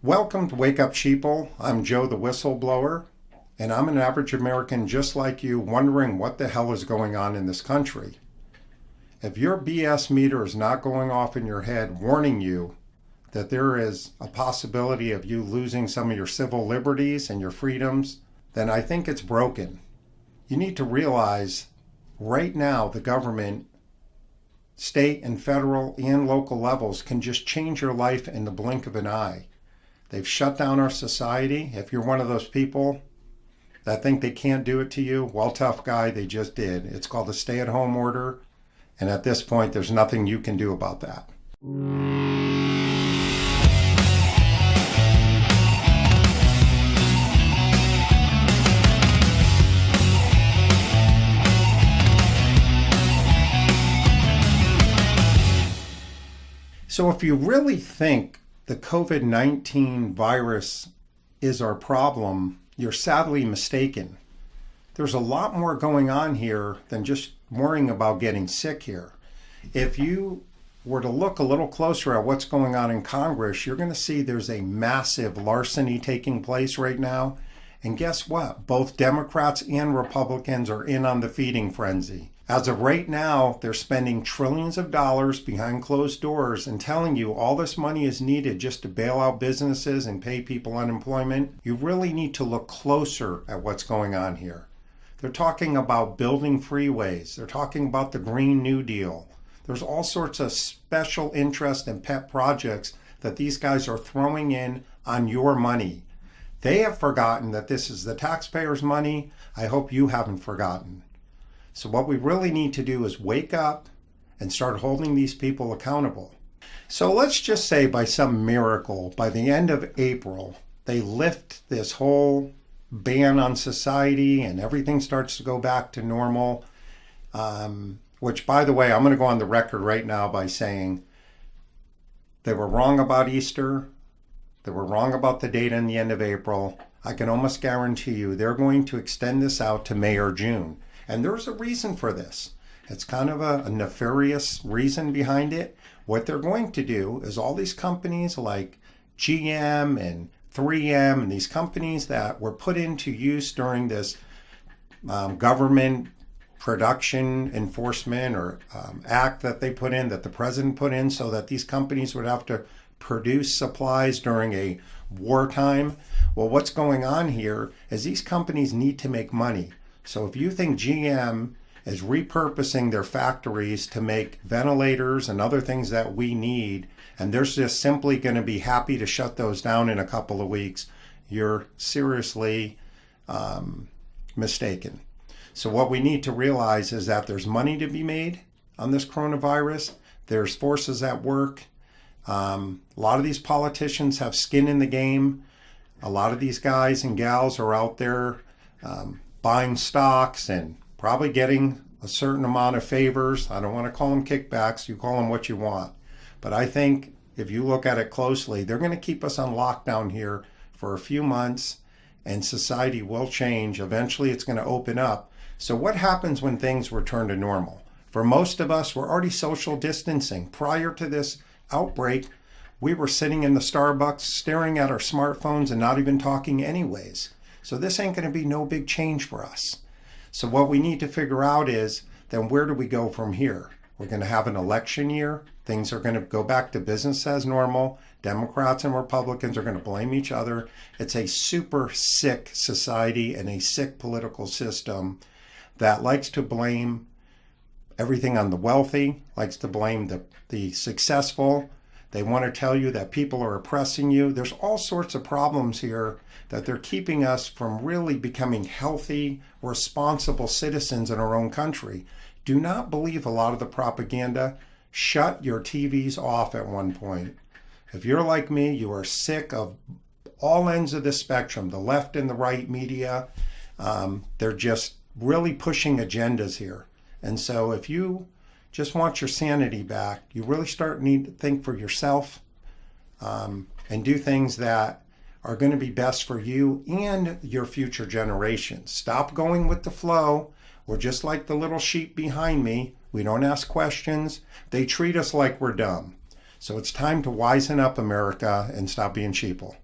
Welcome to Wake Up Sheeple. I'm Joe the Whistleblower, and I'm an average American just like you, wondering what the hell is going on in this country. If your BS meter is not going off in your head warning you that there is a possibility of you losing some of your civil liberties and your freedoms, then I think it's broken. You need to realize right now the government, state and federal and local levels, can just change your life in the blink of an eye. They've shut down our society. If you're one of those people that think they can't do it to you, well, tough guy, they just did. It's called a stay-at-home order, and at this point, there's nothing you can do about that. So if you really think the COVID-19 virus is our problem, you're sadly mistaken. There's a lot more going on here than just worrying about getting sick here. If you were to look a little closer at what's going on in Congress, you're going to see there's a massive larceny taking place right now. And guess what? Both Democrats and Republicans are in on the feeding frenzy. As of right now, they're spending trillions of dollars behind closed doors and telling you all this money is needed just to bail out businesses and pay people unemployment. You really need to look closer at what's going on here. They're talking about building freeways. They're talking about the Green New Deal. There's all sorts of special interest and pet projects that these guys are throwing in on your money. They have forgotten that this is the taxpayers' money. I hope you haven't forgotten. So what we really need to do is wake up and start holding these people accountable. So let's just say by some miracle, by the end of April, they lift this whole ban on society and everything starts to go back to normal. Which, by the way, I'm going to go on the record right now by saying they were wrong about Easter. They were wrong about the date in the end of April. I can almost guarantee you they're going to extend this out to May or June. And there's a reason for this. It's kind of a nefarious reason behind it. What they're going to do is all these companies like GM and 3M and these companies that were put into use during this government production enforcement or act that they put in, that the president put in so that these companies would have to produce supplies during a wartime. Well, what's going on here is these companies need to make money. So if you think GM is repurposing their factories to make ventilators and other things that we need, and they're just simply going to be happy to shut those down in a couple of weeks, you're seriously mistaken. So what we need to realize is that there's money to be made on this coronavirus. There's forces at work. A lot of these politicians have skin in the game. A lot of these guys and gals are out there buying stocks and probably getting a certain amount of favors. I don't want to call them kickbacks. You call them what you want. But I think if you look at it closely, they're going to keep us on lockdown here for a few months and society will change. Eventually it's going to open up. So what happens when things return to normal? For most of us, we're already social distancing. Prior to this outbreak, we were sitting in the Starbucks staring at our smartphones and not even talking anyways. So this ain't going to be no big change for us. So what we need to figure out is then where do we go from here? We're going to have an election year. Things are going to go back to business as normal. Democrats and Republicans are going to blame each other. It's a super sick society and a sick political system that likes to blame everything on the wealthy, likes to blame the successful. They want to tell you that people are oppressing you. There's all sorts of problems here that they're keeping us from really becoming healthy, responsible citizens in our own country. Do not believe a lot of the propaganda. Shut your TVs off at one point. If you're like me, you are sick of all ends of the spectrum, the left and the right media. They're just really pushing agendas here. And so if you just want your sanity back, you really need to think for yourself and do things that are going to be best for you and your future generations. Stop going with the flow. We're just like the little sheep behind me. We don't ask questions. They treat us like we're dumb. So it's time to wisen up, America, and stop being sheeple.